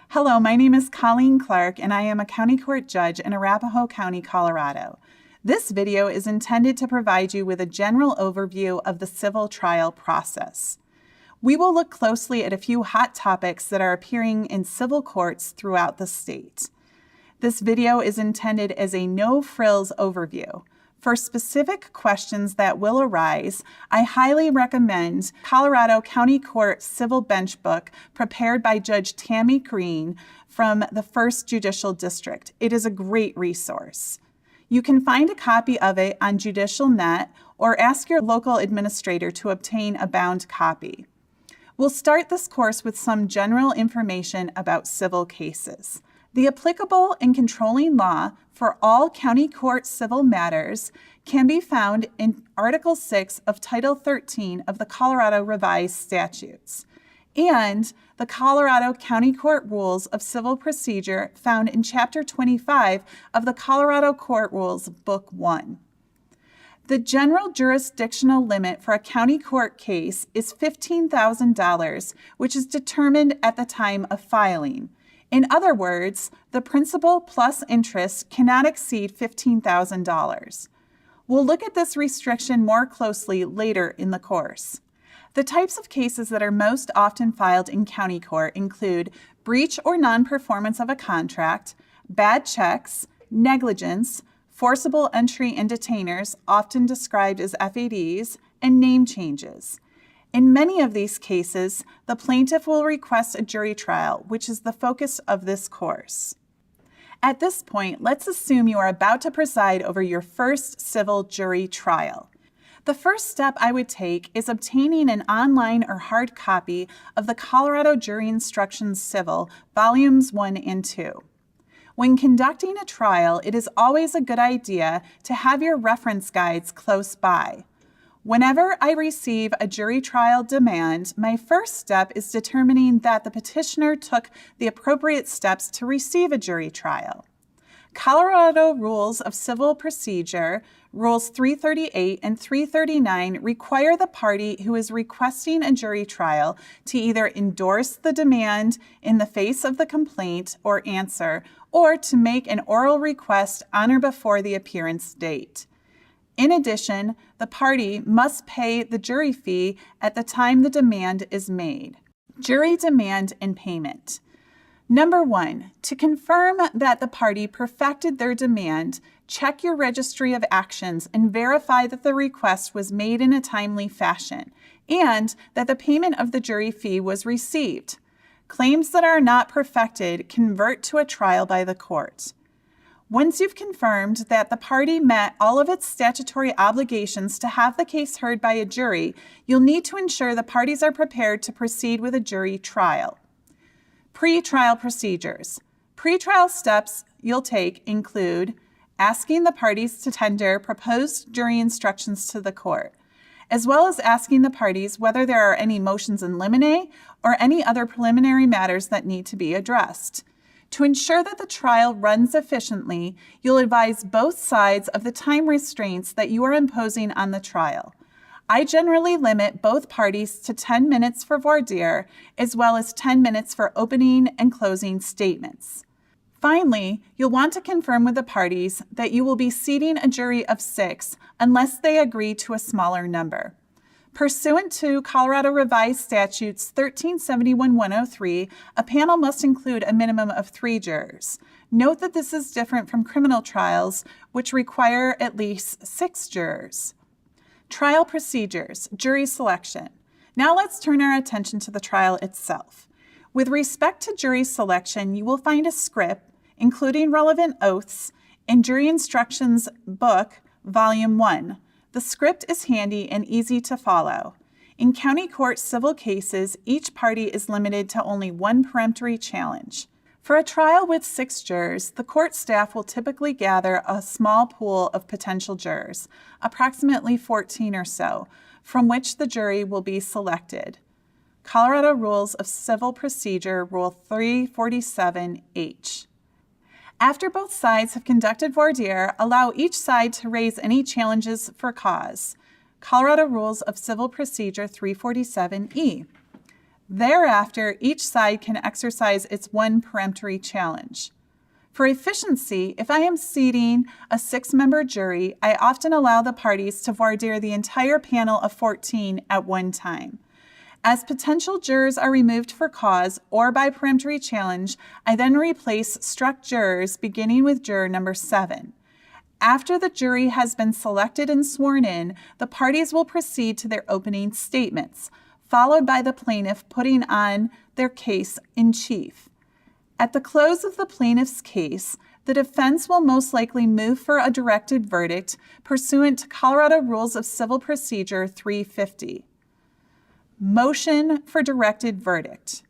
Hello, my name is Colleen Clark, and I am a county court judge in Arapahoe County, Colorado. This video is intended to provide you with a general overview of the civil trial process. We will look closely at a few hot topics that are appearing in civil courts throughout the state. This video is intended as a no-frills overview. For specific questions that will arise, I highly recommend Colorado County Court Civil Bench Book prepared by Judge Tammy Green from the 1st Judicial District. It is a great resource. You can find a copy of it on Judicial Net or ask your local administrator to obtain a bound copy. We'll start this course with some general information about civil cases. The applicable and controlling law for all county court civil matters can be found in Article 6 of Title 13 of the Colorado Revised Statutes and the Colorado County Court Rules of Civil Procedure found in Chapter 25 of the Colorado Court Rules, Book 1. The general jurisdictional limit for a county court case is $15,000, which is determined at the time of filing. In other words, the principal plus interest cannot exceed $15,000. We'll look at this restriction more closely later in the course. The types of cases that are most often filed in county court include breach or non-performance of a contract, bad checks, negligence, forcible entry and detainers, often described as FADs, and name changes. In many of these cases, the plaintiff will request a jury trial, which is the focus of this course. At this point, let's assume you are about to preside over your first civil jury trial. The first step I would take is obtaining an online or hard copy of the Colorado Jury Instructions Civil, Volumes 1 and 2. When conducting a trial, it is always a good idea to have your reference guides close by. Whenever I receive a jury trial demand, my first step is determining that the petitioner took the appropriate steps to receive a jury trial. Colorado Rules of Civil Procedure, Rules 338 and 339 require the party who is requesting a jury trial to either endorse the demand in the face of the complaint or answer, or to make an oral request on or before the appearance date. In addition, the party must pay the jury fee at the time the demand is made. Jury demand and payment. Number 1, to confirm that the party perfected their demand, check your registry of actions and verify that the request was made in a timely fashion and that the payment of the jury fee was received. Claims that are not perfected convert to a trial by the court. Once you've confirmed that the party met all of its statutory obligations to have the case heard by a jury, you'll need to ensure the parties are prepared to proceed with a jury trial. Pre-trial procedures. Pre-trial steps you'll take include asking the parties to tender proposed jury instructions to the court, as well as asking the parties whether there are any motions in limine or any other preliminary matters that need to be addressed. To ensure that the trial runs efficiently, you'll advise both sides of the time restraints that you are imposing on the trial. I generally limit both parties to 10 minutes for voir dire, as well as 10 minutes for opening and closing statements. Finally, you'll want to confirm with the parties that you will be seating a jury of 6 unless they agree to a smaller number. Pursuant to Colorado Revised Statutes 1371-103, a panel must include a minimum of 3 jurors. Note that this is different from criminal trials, which require at least 6 jurors. Trial procedures, jury selection. Now let's turn our attention to the trial itself. With respect to jury selection, you will find a script, including relevant oaths, in Jury Instructions Book, Volume 1. The script is handy and easy to follow. In county court civil cases, each party is limited to only 1 peremptory challenge. For a trial with 6 jurors, the court staff will typically gather a small pool of potential jurors, approximately 14 or so, from which the jury will be selected. Colorado Rules of Civil Procedure, Rule 347H. After both sides have conducted voir dire, allow each side to raise any challenges for cause. Colorado Rules of Civil Procedure 347E. Thereafter, each side can exercise its one peremptory challenge. For efficiency, if I am seating a 6-member jury, I often allow the parties to voir dire the entire panel of 14 at one time. As potential jurors are removed for cause or by peremptory challenge, I then replace struck jurors beginning with juror number 7. After the jury has been selected and sworn in, the parties will proceed to their opening statements, followed by the plaintiff putting on their case in chief. At the close of the plaintiff's case, the defense will most likely move for a directed verdict pursuant to Colorado Rules of Civil Procedure 350. Motion for directed verdict.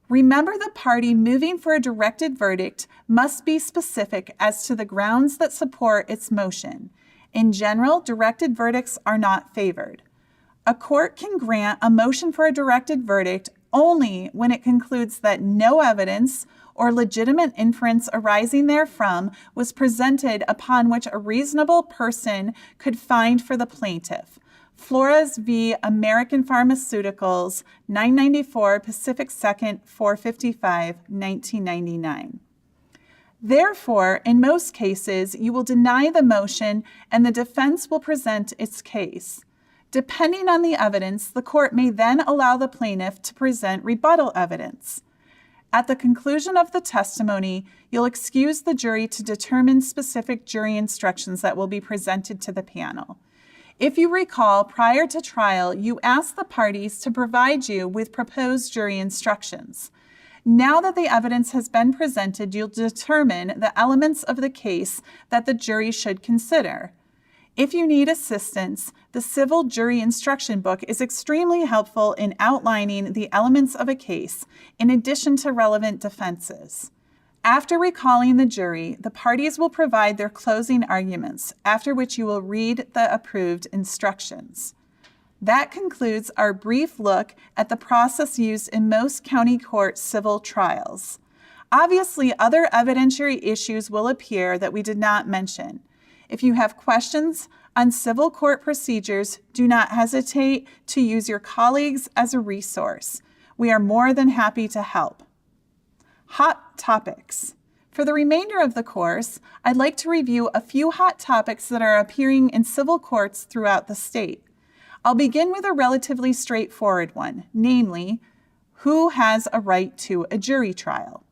Remember, the party moving for a directed verdict must be specific as to the grounds that support its motion. In general, directed verdicts are not favored. A court can grant a motion for a directed verdict only when it concludes that no evidence or legitimate inference arising therefrom was presented upon which a reasonable person could find for the plaintiff. Flores v. American Pharmaceuticals, 994 Pacific 2nd, 455, 1999. Therefore, in most cases, you will deny the motion and the defense will present its case. Depending on the evidence, the court may then allow the plaintiff to present rebuttal evidence. At the conclusion of the testimony, you'll excuse the jury to determine specific jury instructions that will be presented to the panel. If you recall, prior to trial, you asked the parties to provide you with proposed jury instructions. Now that the evidence has been presented, you'll determine the elements of the case that the jury should consider. If you need assistance, the Civil Jury Instruction Book is extremely helpful in outlining the elements of a case, in addition to relevant defenses. After recalling the jury, the parties will provide their closing arguments, after which you will read the approved instructions. That concludes our brief look at the process used in most county court civil trials. Obviously, other evidentiary issues will appear that we did not mention. If you have questions on civil court procedures, do not hesitate to use your colleagues as a resource. We are more than happy to help. Hot topics. For the remainder of the course, I'd like to review a few hot topics that are appearing in civil courts throughout the state. I'll begin with a relatively straightforward one, namely, who has a right to a jury trial?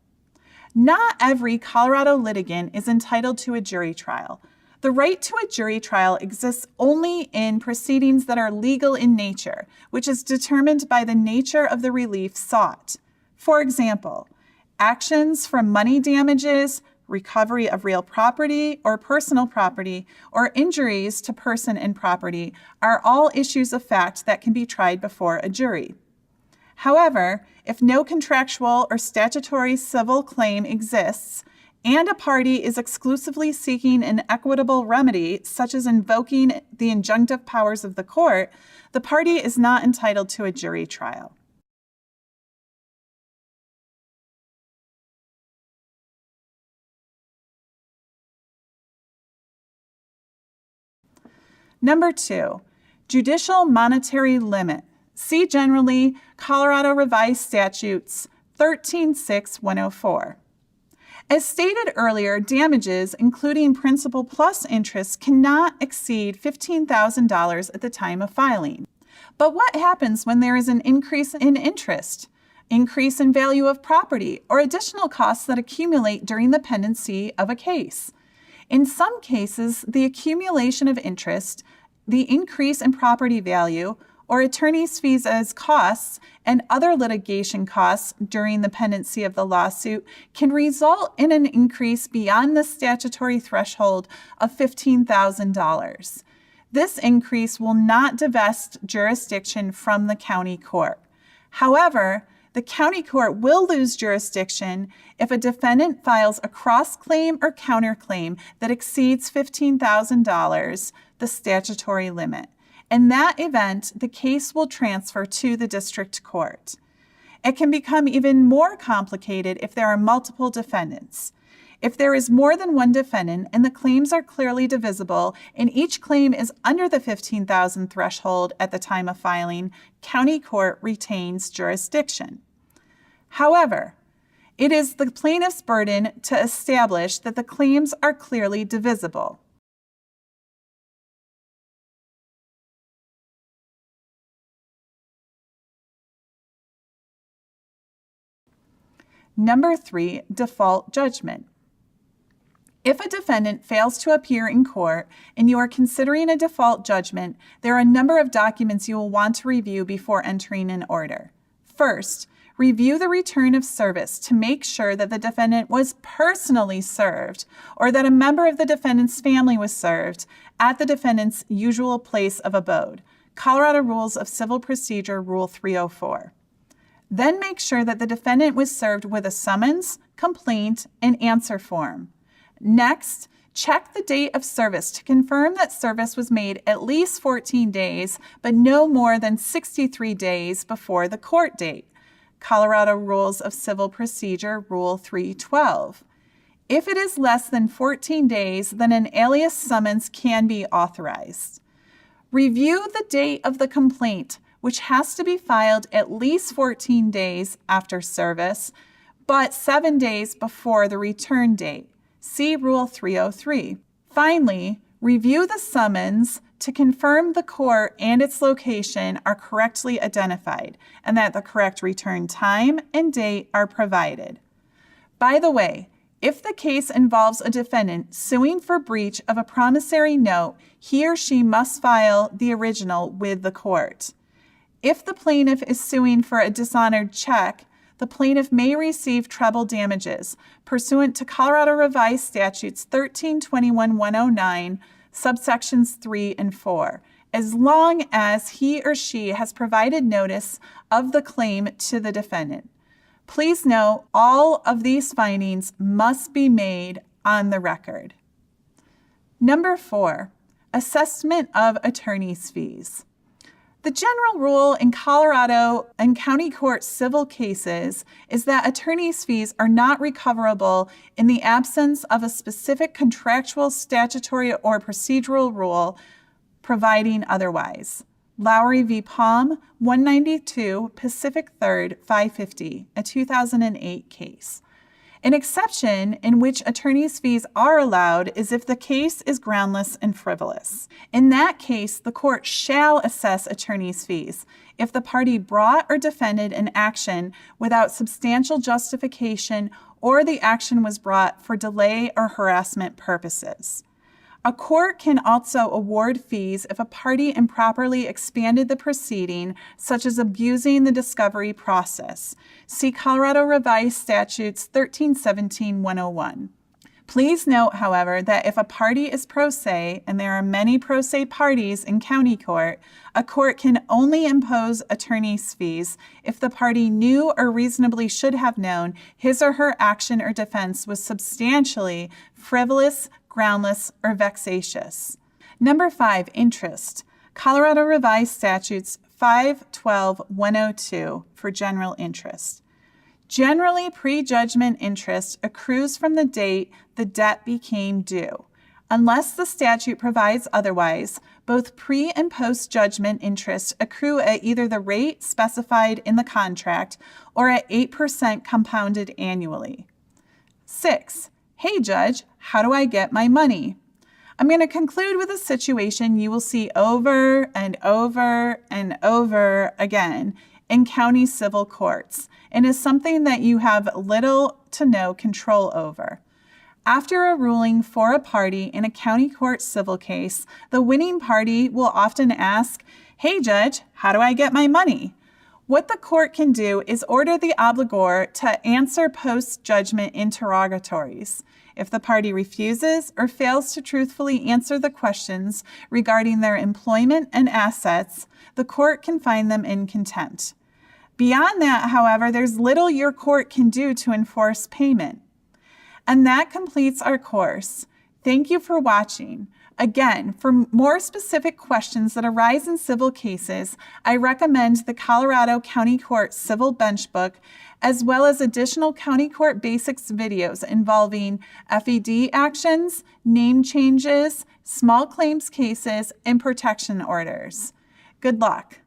Not every Colorado litigant is entitled to a jury trial. The right to a jury trial exists only in proceedings that are legal in nature, which is determined by the nature of the relief sought. For example, actions from money damages, recovery of real property or personal property, or injuries to person and property are all issues of fact that can be tried before a jury. However, if no contractual or statutory civil claim exists, and a party is exclusively seeking an equitable remedy, such as invoking the injunctive powers of the court, the party is not entitled to a jury trial. Number 2, judicial monetary limit. See generally Colorado Revised Statutes 13.6.104. As stated earlier, damages, including principal plus interest, cannot exceed $15,000 at the time of filing. But what happens when there is an increase in interest, increase in value of property, or additional costs that accumulate during the pendency of a case? In some cases, the accumulation of interest, the increase in property value, or attorney's fees as costs and other litigation costs during the pendency of the lawsuit can result in an increase beyond the statutory threshold of $15,000. This increase will not divest jurisdiction from the county court. However, the county court will lose jurisdiction if a defendant files a cross-claim or counterclaim that exceeds $15,000, the statutory limit. In that event, the case will transfer to the district court. It can become even more complicated if there are multiple defendants. If there is more than one defendant and the claims are clearly divisible and each claim is under the $15,000 threshold at the time of filing, county court retains jurisdiction. However, it is the plaintiff's burden to establish that the claims are clearly divisible. Number 3, default judgment. If a defendant fails to appear in court and you are considering a default judgment, there are a number of documents you will want to review before entering an order. First, review the return of service to make sure that the defendant was personally served or that a member of the defendant's family was served at the defendant's usual place of abode. Colorado Rules of Civil Procedure, Rule 304. Then make sure that the defendant was served with a summons, complaint, and answer form. Next, check the date of service to confirm that service was made at least 14 days, but no more than 63 days before the court date. Colorado Rules of Civil Procedure, Rule 312. If it is less than 14 days, then an alias summons can be authorized. Review the date of the complaint, which has to be filed at least 14 days after service, but 7 days before the return date. See Rule 303. Finally, review the summons to confirm the court and its location are correctly identified and that the correct return time and date are provided. By the way, if the case involves a defendant suing for breach of a promissory note, he or she must file the original with the court. If the plaintiff is suing for a dishonored check, the plaintiff may receive treble damages pursuant to Colorado Revised Statutes 1321-109, subsections 3 and 4, as long as he or she has provided notice of the claim to the defendant. Please note, all of these findings must be made on the record. Number 4, assessment of attorney's fees. The general rule in Colorado and county court civil cases is that attorney's fees are not recoverable in the absence of a specific contractual, statutory, or procedural rule providing otherwise. Lowry v. Palm, 192 Pacific 3rd, 550, a 2008 case. An exception in which attorney's fees are allowed is if the case is groundless and frivolous. In that case, the court shall assess attorney's fees if the party brought or defended an action without substantial justification or the action was brought for delay or harassment purposes. A court can also award fees if a party improperly expanded the proceeding, such as abusing the discovery process. See Colorado Revised Statutes 1317-101. Please note, however, that if a party is pro se, and there are many pro se parties in county court, a court can only impose attorney's fees if the party knew or reasonably should have known his or her action or defense was substantially frivolous, groundless, or vexatious. Number 5, interest. Colorado Revised Statutes 512-102 for general interest. Generally, prejudgment interest accrues from the date the debt became due. Unless the statute provides otherwise, both pre- and post-judgment interest accrue at either the rate specified in the contract or at 8% compounded annually. 6. Hey, Judge, how do I get my money? I'm going to conclude with a situation you will see over and over and over again in county civil courts, and is something that you have little to no control over. After a ruling for a party in a county court civil case, the winning party will often ask, "Hey, Judge, how do I get my money?" What the court can do is order the obligor to answer post-judgment interrogatories. If the party refuses or fails to truthfully answer the questions regarding their employment and assets, the court can find them in contempt. Beyond that, however, there's little your court can do to enforce payment. And that completes our course. Thank you for watching. Again, for more specific questions that arise in civil cases, I recommend the Colorado County Court Civil Bench Book, as well as additional County Court Basics videos involving FED actions, name changes, small claims cases, and protection orders. Good luck.